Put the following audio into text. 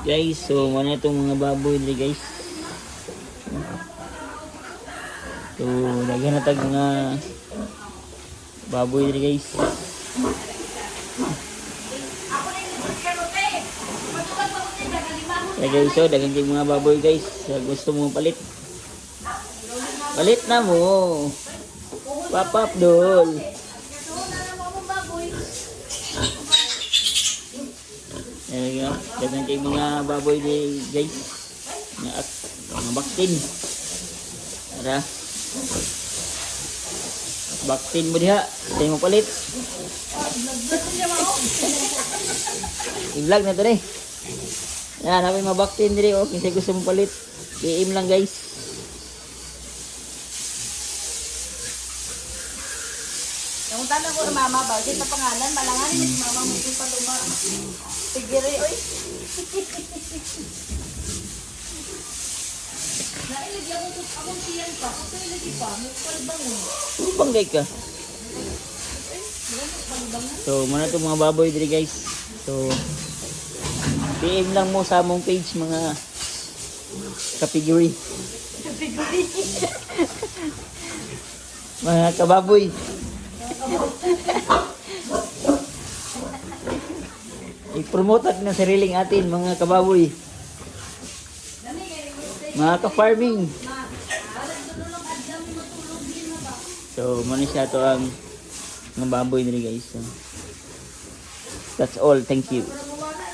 Guys, so mana itong mga baboy diri guys. So, daghan na tag mga baboy diri guys. So guys, so daghan kay mga baboy guys. Sa gusto mo palit. Palit na mo. Papap dol. Ayan nga, daghan kay mga baboy diri guys. Mga baktin. Tara. Baktin mo diha. Tayo mo palit. I-vlog na to rin. Yan, namin mabaktin diri. O, kasi gusto mo palit. PM lang guys. Yung tanong ko na mama ba, kasi sa pangalan, malanganin yung mama mo yung paluma. Tigiri, oy. Nailagyan ko akong tiyan pa. Kung ilagay pa, may palbangon. Banggay ka. So, muna itong mga baboy diri guys. So, PM lang mo sa among page mga kapiguri. Mga kababoy. I-promote natin ang sariling atin mga kababoy. Mga ka-farming. So, muna siya to ang mga baboy nila guys. So, that's all. Thank you.